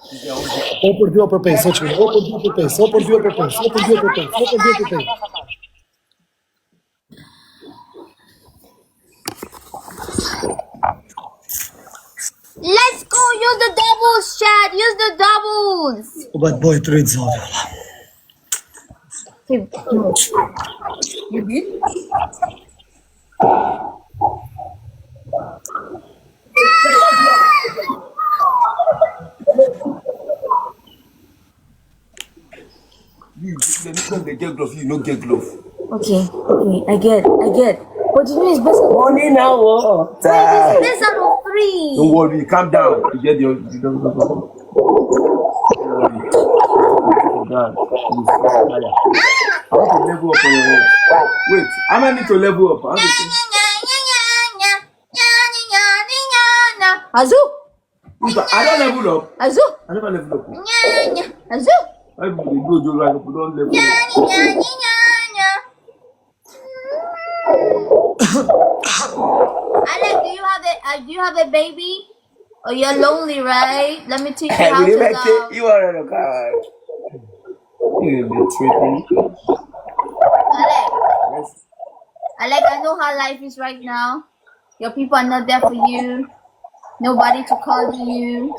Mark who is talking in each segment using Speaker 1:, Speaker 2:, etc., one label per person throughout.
Speaker 1: O për 2 për 5, o për 2 për 5, o për 2 për 5, o për 2 për 5, o për 2 për 5.
Speaker 2: Let's go, use the doubles, chat, use the doubles.
Speaker 1: O bad boy të rritë zotë.
Speaker 2: You did?
Speaker 3: Because they get glove, you don't get glove.
Speaker 2: Okay, I get. But you know it's best.
Speaker 3: Money now, what?
Speaker 2: Wait, it's best out of 3.
Speaker 3: Don't worry, calm down. You get your. Don't worry. God, I want to level up on your head. Wait, I might need to level up.
Speaker 2: Azu!
Speaker 3: I don't level up.
Speaker 2: Azu!
Speaker 3: I never level up.
Speaker 2: Azu!
Speaker 3: I go do like we don't level up.
Speaker 2: Alec, do you have a baby? Oh, you're lonely, right? Let me teach you how to love.
Speaker 3: You are on a card. You're tripping.
Speaker 2: Alec, I know how life is right now. Your people are not there for you. Nobody to call you.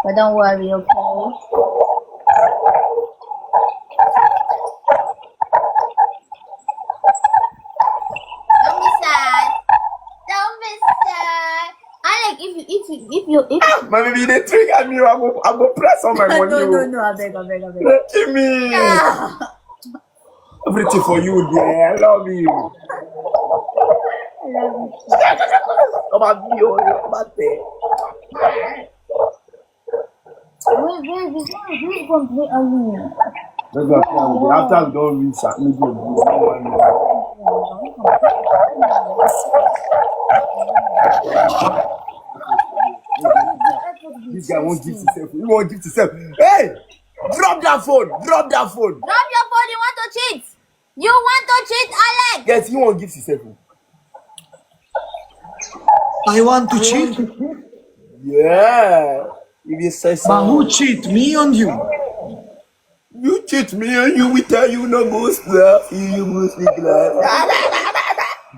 Speaker 2: But don't worry, okay? Don't be sad. Don't be sad. Alec, if you
Speaker 3: My baby, they trigger me. I go press on my money.
Speaker 2: No, I beg.
Speaker 3: Give me. Everything for you, dear. I love you.
Speaker 2: I love you.
Speaker 3: Come on, you. Come on,
Speaker 2: Wait, who's going to play alone?
Speaker 3: let's go. After we don't reach that, we go. This guy won't give himself. He won't give himself. Hey! Drop that phone! Drop that phone!
Speaker 2: Drop your phone, you want to cheat? You want to cheat, Alec?
Speaker 3: Yes, he won't give himself.
Speaker 1: I want to cheat?
Speaker 3: Yeah. If you say so.
Speaker 1: But who cheat, me or you?
Speaker 3: You cheat me and you will tell you no go stuff. You go speak like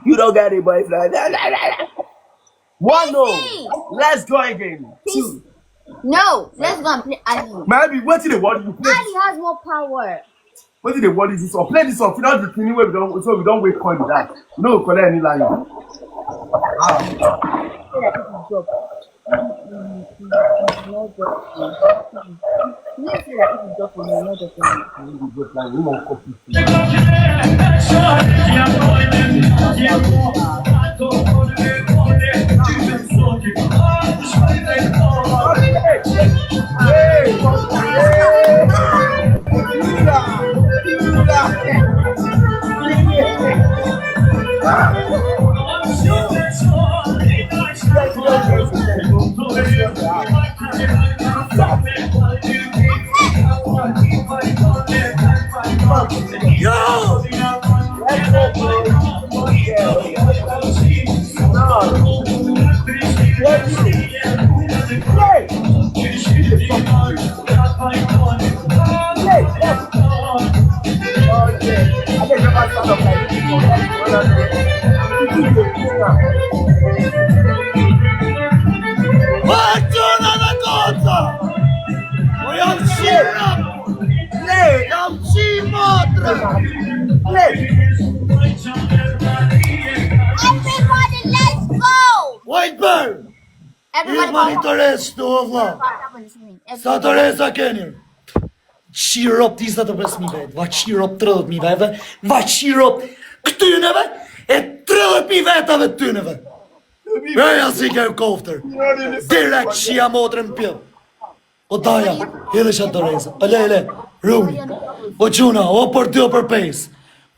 Speaker 3: you don't got a boyfriend. One no. Let's go again. Two.
Speaker 2: No, let's go and play Ali.
Speaker 3: Maybe what did they want you play?
Speaker 2: Ali has more power.
Speaker 3: What did they want this or play this off without the thing where we don't wait coin that. We don't collect any line.
Speaker 2: Everybody, let's go!
Speaker 1: White Bear!
Speaker 2: Everybody,
Speaker 1: Interes të vëlla. Sa të resa keni? Qirop 25.000 vetë, va qirop 30.000 vetëve, va qirop këtyneve e 30.000 vetave të tyneve. Veja si ke koftër, direkt qia motrën pjell. O daja, edhe që të resa, ele, rumi, o quna, o për 2 për 5,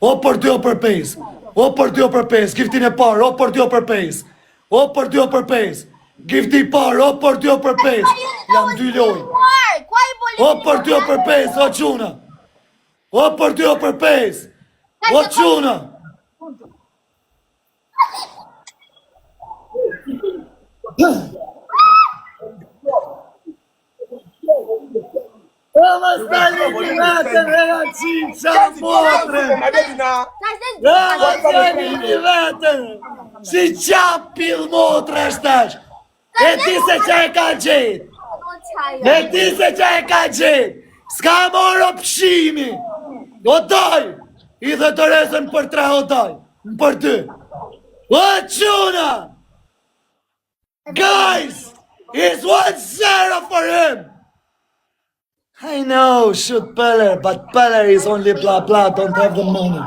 Speaker 1: o për 2 për 5, o për 2 për 5, giftin e parë, o për 2 për 5, o për 2 për 5, gifti parë, o për 2 për 5, jam 2 loj. O për 2 për 5, o quna, o për 2 për 5, o quna. më stalini vetën e nga qifsha motrën.
Speaker 3: My baby now.
Speaker 1: Ja më stalini vetën. Si qapil motrë shtash. E ti se që e ka gjetë. E ti se që e ka gjetë. S'ka morë pshimi. O daj. I dhe të rezën për 3 o daj. Për 2. O quna. Guys. It's 1-0 for him. I know, shoot Peller, but Peller is only blah blah, don't have the money.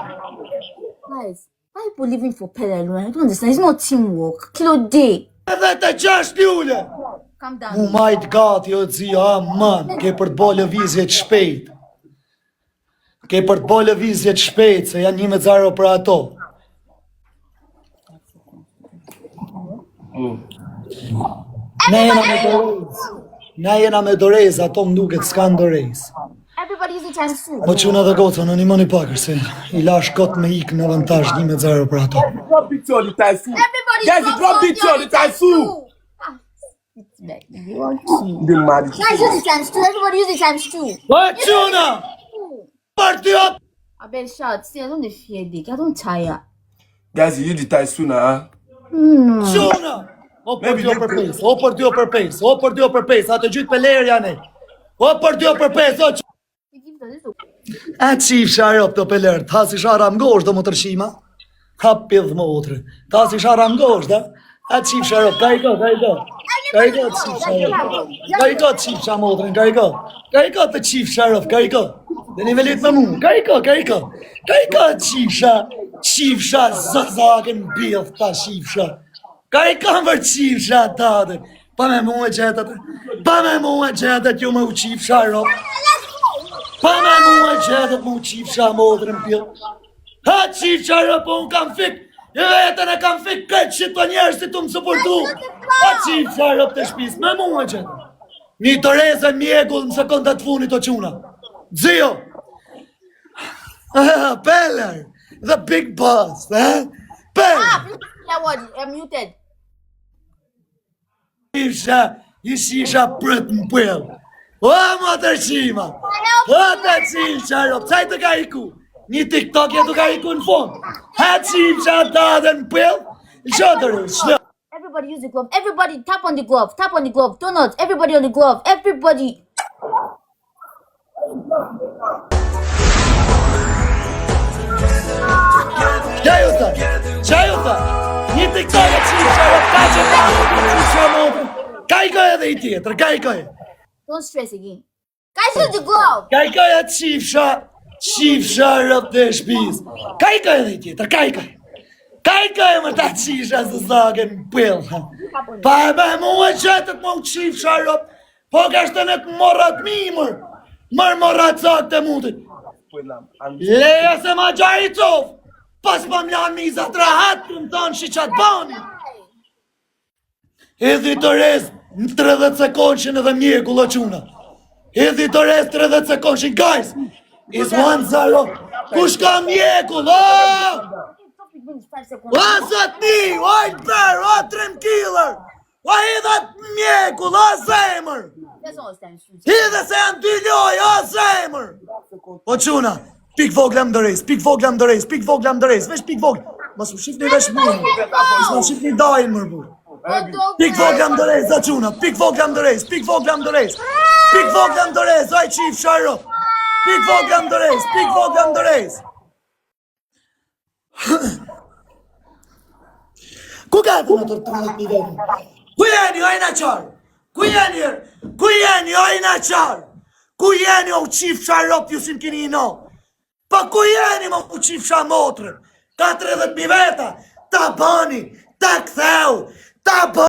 Speaker 2: Guys, why are people living for Pele alone? I don't understand. It's not teamwork. Kilo day.
Speaker 1: Edhe të qash ljule.
Speaker 2: Calm down.
Speaker 1: Oh my god, jo zia, man, ke për të bo lëvizjet shpejt. Ke për të bo lëvizjet shpejt, se janë 1-0 për ato. Ne jena me dorez. Ne jena me dorez, ato më duket s'kan dorez.
Speaker 2: Everybody using times 2.
Speaker 1: Po quna dhe gota, në një mëni pakër, se i lash kot me ik në avantash 1-0 për ato.
Speaker 3: Drop picture the time two.
Speaker 2: Everybody
Speaker 3: Guys, drop picture the time two.
Speaker 2: It's back. You are cute.
Speaker 3: The mad.
Speaker 2: Guys, use the times 2. Everybody use the times 2.
Speaker 1: Po quna! Për t'jo!
Speaker 2: I better shout. See, I don't fear dick. I don't tire.
Speaker 3: Guys, you use the time soon, huh?
Speaker 1: Quna! O për t'jo për pes, o për t'jo për pes, o për t'jo për pes, atë gjytë për lerë janë e. O për t'jo për pes, o që... A qif sharop të pëllër, ta si sharam gosht do më tërshima. Ha pidh më otrë. Ta si sharam gosht, da? A qif sharop, ka i ko, ka i ko. Ka i ko të qif sharop. Ka i ko të qif shamotrën, ka i ko. Ka i ko të qif sharop, ka i ko. Dhe nivellit me mu, ka i ko, ka i ko. Ka i ko të qif sha zazakën bidh ta qif sha. Ka i ko për qif sha tatën. Pa me mu e gjetët, ju me u qif sharop. Pa me mu e gjetët mu qifsha modrën pjell. Ha qifsha rëpo unë kam fik. E vetën e kam fik këtë që të njerës të më supportu. Ha qifsha rëp të shpis. Me mu e gjetët. Një të rezën mjegull në sekundat funit o quna. Zio. Peller. The big boss. Peller.
Speaker 2: That was muted.
Speaker 1: Qifsha. Ishisha prët në pjell. O, më tërshima! O, të qilë qarop, qaj të ka iku? Një TikTok jetu ka iku në fond. Ha qilë qarop të adhe në pëll? Shotërë, shlo.
Speaker 2: Everybody use the glove. Everybody tap on the glove. Tap on the glove. Donuts. Everybody on the glove. Everybody.
Speaker 1: Qaj u tha? Një TikTok e qilë qarop, ka që ta qilë qarop. Ka i kojë edhe i tjetër, ka i kojë.
Speaker 2: Don't stress again. Guys, use the glove.
Speaker 1: Ka i kojë atë qifsha rëp të shpiz. Ka i kojë edhe i tjetër, ka i kojë. Ka i kojë më ta qifsha së zagen pëll. Pa e me mu e qëtët mu qifsha rëp. Po ka shtën e të morat mimër. Mër morat zak të mutit. Leja se ma gjari qof. Pas më mjanë mizat rahat të më thonë shi qatë bani. Edhi të rez në 30 sekundëshin edhe mjekull o quna. Edhi të rez 30 sekundëshin, guys. Is 1-0. Kush ka mjekull, o? O zot një, o i per, o trim killer. O hidhat mjekull, o zemër. Hidhe se janë 2 loj, o zemër. O quna, pik vogla më dërejs, pik vogla më dërejs, pik vogla më dërejs, vesh pik vogla. Mos më shifni vesh mërë, mos më shifni dajnë mërë burë. Pik vogla më dërejs, da quna, pik vogla më dërejs, pik vogla më dërejs. Pik vogla më dërejs, oj qif sharo. Pik vogla më dërejs, pik vogla më dërejs. Ku ka të në të 30.000 vetëm? Ku jeni, oj në qarë? Ku jeni, oj në qarë? Ku jeni, o qif sharop, ju si më kini i no? Pa ku jeni, mo u qif shamotrën? 40.000 veta, ta bani, ta ktheu, ta bani.